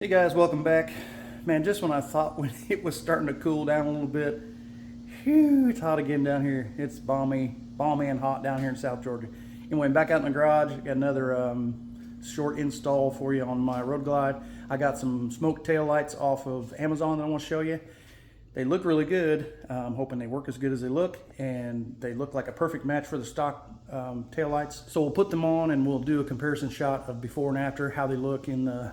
Hey guys, welcome back. Man, just when I thought when it was starting to cool down a little bit, whew, it's hot again down here. It's balmy and hot down here in South Georgia. Anyway, I'm back out in the garage. Got another short install for you on my Road Glide. I got some smoke tail lights off of Amazon that I want to show you. They look really good. I'm hoping they work as good as they look, and they look like a perfect match for the stock tail lights. So we'll put them on and we'll do a comparison shot of before and after, how they look in the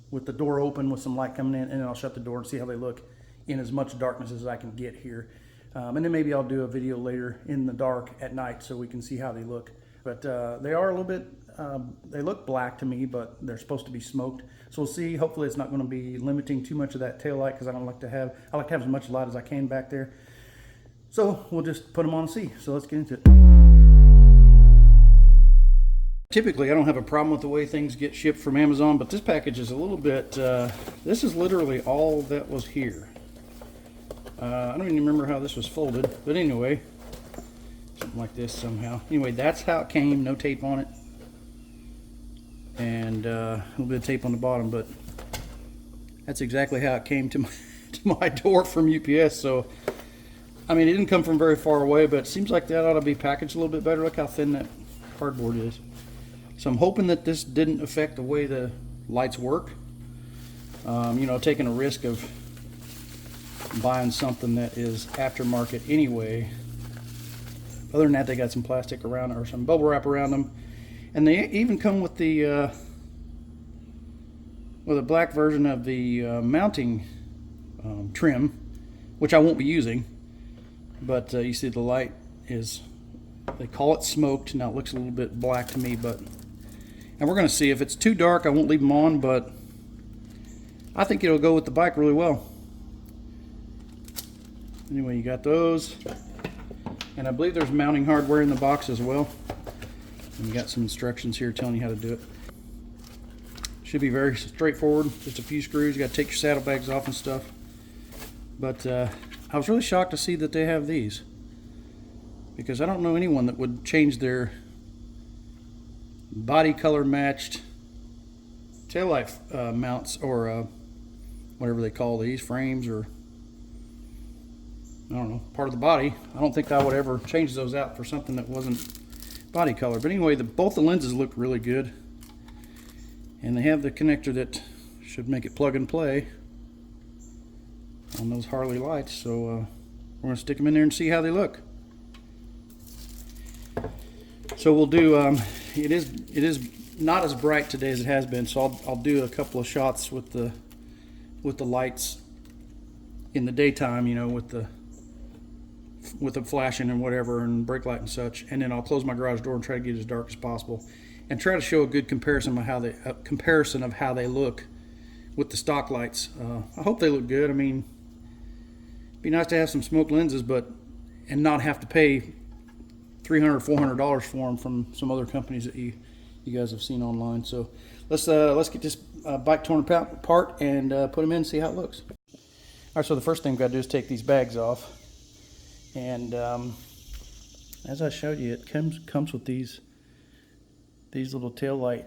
with the door open with some light coming in, and then I'll shut the door and see how they look in as much darkness as I can get here. And then maybe I'll do a video later in the dark at night so we can see how they look. But they are a little bit, they look black to me, but they're supposed to be smoked. So we'll see. Hopefully it's not going to be limiting too much of that tail light, because I like to have as much light as I can back there. So we'll just put them on and see. So let's get into it. Typically, I don't have a problem with the way things get shipped from Amazon, but this package is a little bit, this is literally all that was here. I don't even remember how this was folded, but anyway, something like this somehow. Anyway, that's how it came, no tape on it. And a little bit of tape on the bottom, but that's exactly how it came to my door from UPS. So, I mean, it didn't come from very far away, but it seems like that ought to be packaged a little bit better. Look how thin that cardboard is. So I'm hoping that this didn't affect the way the lights work. You know, taking a risk of buying something that is aftermarket anyway. Other than that, they got some plastic around it, or some bubble wrap around them. And they even come with the with a black version of the mounting trim, which I won't be using. But you see the light is, they call it smoked. Now it looks a little bit black to me, but, and we're going to see. If it's too dark, I won't leave them on, but I think it'll go with the bike really well. Anyway, you got those. And I believe there's mounting hardware in the box as well. And you got some instructions here telling you how to do it. Should be very straightforward. Just a few screws. You got to take your saddlebags off and stuff. But I was really shocked to see that they have these, because I don't know anyone that would change their body color matched taillight mounts, or whatever they call these, frames, or I don't know, part of the body. I don't think I would ever change those out for something that wasn't body color. But anyway, both the lenses look really good, and they have the connector that should make it plug and play on those Harley lights. So we're going to stick them in there and see how they look. So we'll do, it is not as bright today as it has been, so I'll do a couple of shots with the lights in the daytime, you know, with the flashing and whatever, and brake light and such, and then I'll close my garage door and try to get it as dark as possible, and try to show a good comparison of how they look with the stock lights. I hope they look good. I mean, it'd be nice to have some smoke lenses, and not have to pay $300 or $400 for them from some other companies that you guys have seen online. So let's get this bike torn apart and put them in and see how it looks. All right, so the first thing we've got to do is take these bags off. And as I showed you, it comes with these little tail light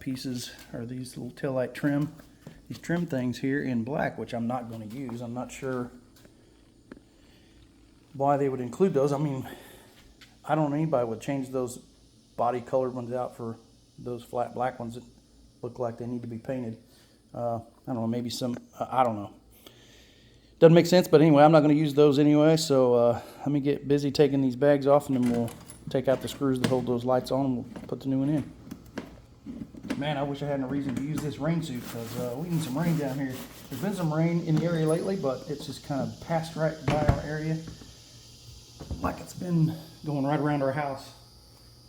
pieces, or these little tail light trim things here in black, which I'm not going to use. I'm not sure why they would include those. I mean, I don't know anybody would change those body colored ones out for those flat black ones that look like they need to be painted. I don't know, maybe some, I don't know. Doesn't make sense, but anyway, I'm not going to use those anyway. So let me get busy taking these bags off, and then we'll take out the screws that hold those lights on, and we'll put the new one in. Man, I wish I had a reason to use this rain suit, because we need some rain down here. There's been some rain in the area lately, but it's just kind of passed right by our area, like it's been going right around our house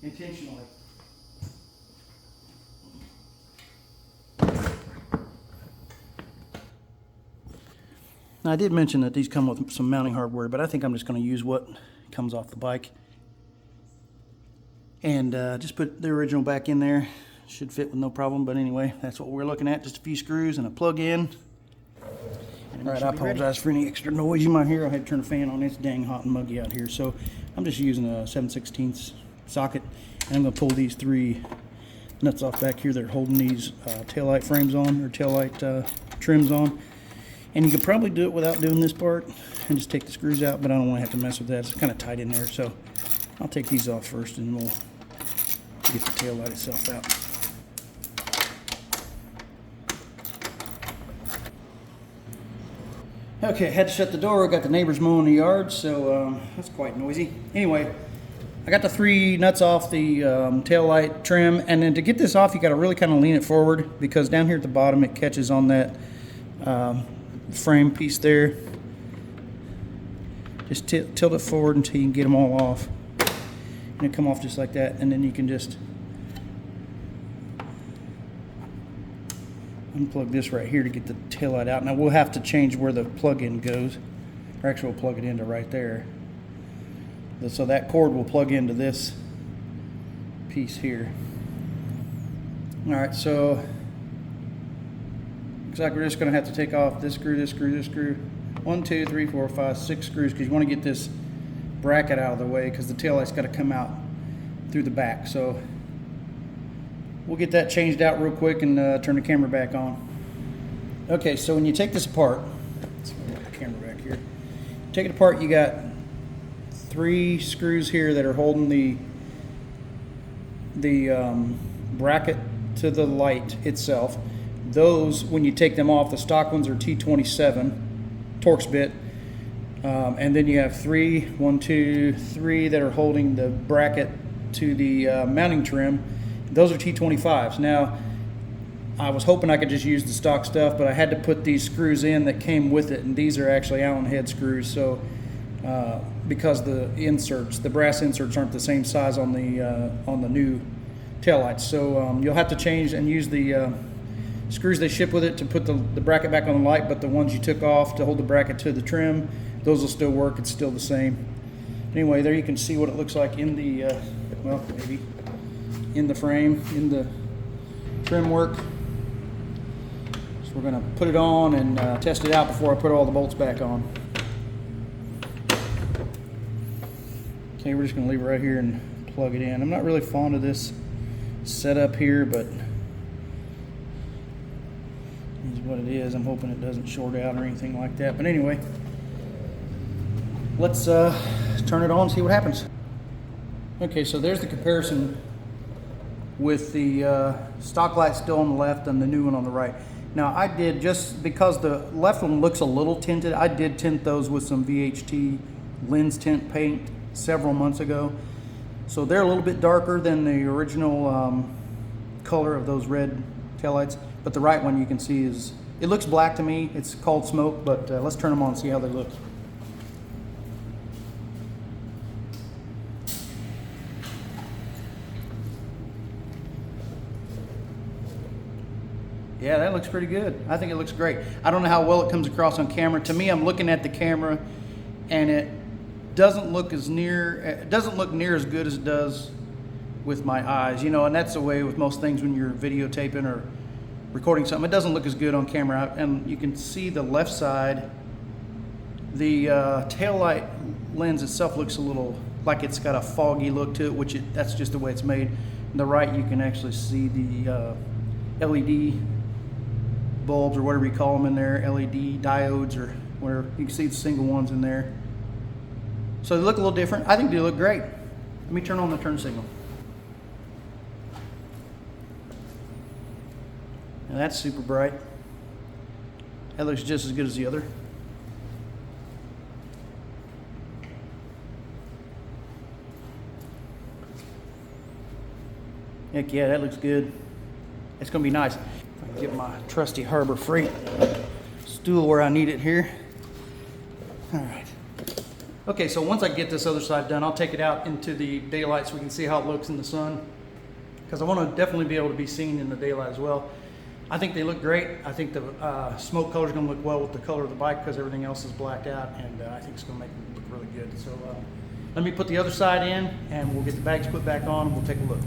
intentionally. Now, I did mention that these come with some mounting hardware, but I think I'm just going to use what comes off the bike. And just put the original back in there. Should fit with no problem, but anyway, that's what we're looking at. Just a few screws and a plug-in. All right, I apologize for any extra noise you might hear. I had to turn the fan on. It's dang hot and muggy out here. So I'm just using a 7/16 socket, and I'm going to pull these three nuts off back here that are holding these taillight frames on, or taillight trims on. And you could probably do it without doing this part and just take the screws out, but I don't want to have to mess with that. It's kind of tight in there, so I'll take these off first and we'll get the taillight itself out. Okay, had to shut the door. Got the neighbors mowing the yard, so that's quite noisy. Anyway, I got the 3 nuts off the taillight trim, and then to get this off, you got to really kind of lean it forward, because down here at the bottom it catches on that frame piece there. Just tilt it forward until you can get them all off, and it come off just like that, and then you can just unplug this right here to get the taillight out. Now we'll have to change where the plug-in goes, or actually we'll plug it into right there. So that cord will plug into this piece here. All right, so looks like we're just going to have to take off this screw, this screw, this screw. 1, 2, 3, 4, 5, 6 screws, because you want to get this bracket out of the way, because the taillight's got to come out through the back. So we'll get that changed out real quick and turn the camera back on. Okay, so when you take this apart, let's put the camera back here. Take it apart, you got 3 screws here that are holding the bracket to the light itself. Those, when you take them off, the stock ones are T27 Torx bit, and then you have 3 that are holding the bracket to the mounting trim. Those are T25s. Now, I was hoping I could just use the stock stuff, but I had to put these screws in that came with it, and these are actually Allen head screws. So, because the inserts, the brass inserts, aren't the same size on the new taillights, so you'll have to change and use the screws they ship with it to put the bracket back on the light. But the ones you took off to hold the bracket to the trim, those will still work. It's still the same. Anyway, there you can see what it looks like in the well, maybe in the frame, in the trim work. So we're going to put it on and test it out before I put all the bolts back on. Okay, we're just going to leave it right here and plug it in. I'm not really fond of this setup here, but is what it is. I'm hoping it doesn't short out or anything like that. But anyway, let's turn it on and see what happens. Okay, so there's the comparison with the stock light still on the left and the new one on the right. Now I did, just because the left one looks a little tinted, I did tint those with some VHT lens tint paint several months ago. So they're a little bit darker than the original color of those red taillights. But the right one, you can see, it looks black to me. It's called smoke, but let's turn them on and see how they look. Yeah, that looks pretty good. I think it looks great. I don't know how well it comes across on camera. To me, I'm looking at the camera, and it doesn't look near as good as it does with my eyes. You know, and that's the way with most things when you're videotaping or recording something. It doesn't look as good on camera. And you can see the left side, the taillight lens itself looks a little like it's got a foggy look to it, which that's just the way it's made. On the right, you can actually see the LED bulbs, or whatever you call them in there, LED diodes, or whatever. You can see the single ones in there. So they look a little different. I think they look great. Let me turn on the turn signal. And that's super bright. That looks just as good as the other. Heck yeah, that looks good. It's gonna be nice. If I can get my trusty Harbor Freight stool where I need it here. All right. Okay, so once I get this other side done, I'll take it out into the daylight so we can see how it looks in the sun, because I want to definitely be able to be seen in the daylight as well. I think they look great. I think the smoke color is going to look well with the color of the bike, because everything else is blacked out, and I think it's going to make it look really good. So let me put the other side in, and we'll get the bags put back on, and we'll take a look.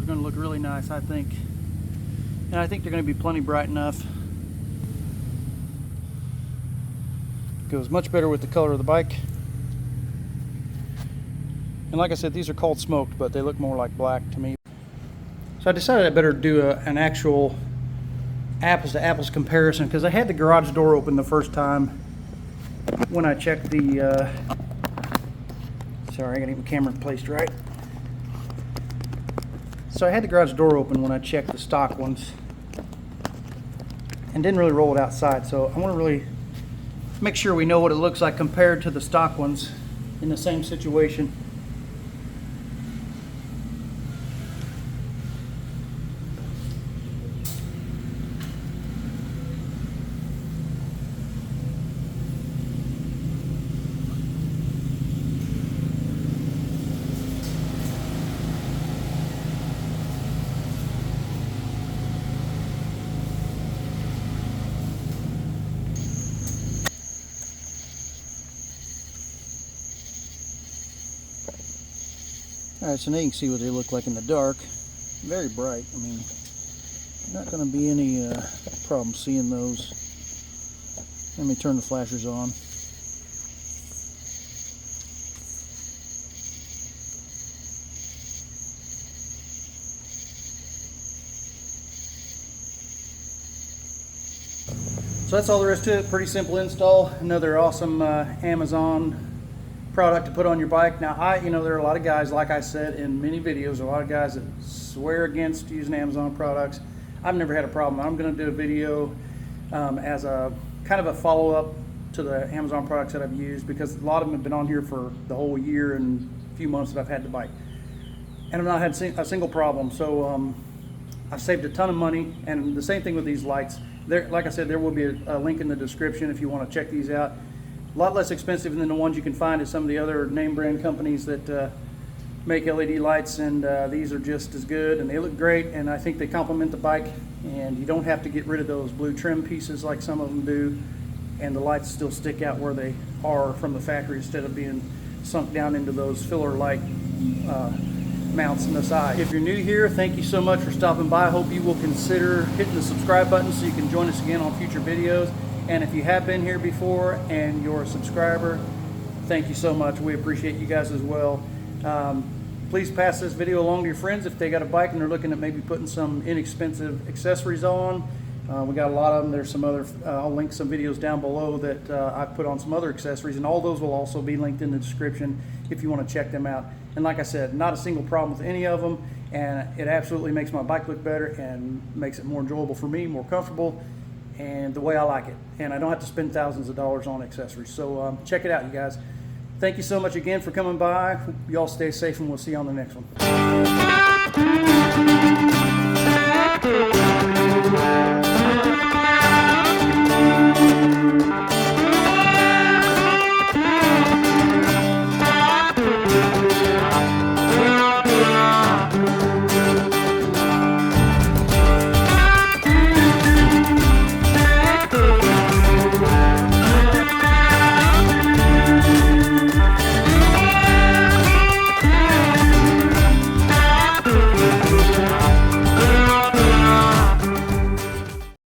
Going to look really nice, I think. And I think they're going to be plenty bright enough. Goes much better with the color of the bike. And like I said, these are called smoked, but they look more like black to me. So I decided I better do an actual apples to apples comparison, because I had the garage door open the first time when I checked the sorry, I gotta get my camera placed right. So I had the garage door open when I checked the stock ones and didn't really roll it outside, so I want to really make sure we know what it looks like compared to the stock ones in the same situation. Alright, so now you can see what they look like in the dark. Very bright. I mean, not going to be any problem seeing those. Let me turn the flashers on. So that's all there is to it. Pretty simple install. Another awesome Amazon product to put on your bike. Now, there are a lot of guys, like I said in many videos, a lot of guys that swear against using Amazon products. I've never had a problem. I'm going to do a video as a kind of a follow-up to the Amazon products that I've used, because a lot of them have been on here for the whole year and a few months that I've had the bike, and I've not had a single problem. So I've saved a ton of money. And the same thing with these lights. Like I said, there will be a link in the description if you want to check these out. A lot less expensive than the ones you can find at some of the other name brand companies that make LED lights, and these are just as good, and they look great, and I think they complement the bike, and you don't have to get rid of those blue trim pieces like some of them do, and the lights still stick out where they are from the factory instead of being sunk down into those filler light mounts in the side. If you're new here, thank you so much for stopping by. I hope you will consider hitting the subscribe button so you can join us again on future videos. And if you have been here before and you're a subscriber, thank you so much. We appreciate you guys as well. Please pass this video along to your friends if they got a bike and they're looking at maybe putting some inexpensive accessories on. We got a lot of them. There's some other, I'll link some videos down below that I've put on some other accessories, and all those will also be linked in the description if you want to check them out. And like I said, not a single problem with any of them, and it absolutely makes my bike look better and makes it more enjoyable for me, more comfortable, and the way I like it. And I don't have to spend thousands of dollars on accessories. So check it out, you guys. Thank you so much again for coming by. You all stay safe, and we'll see you on the next one.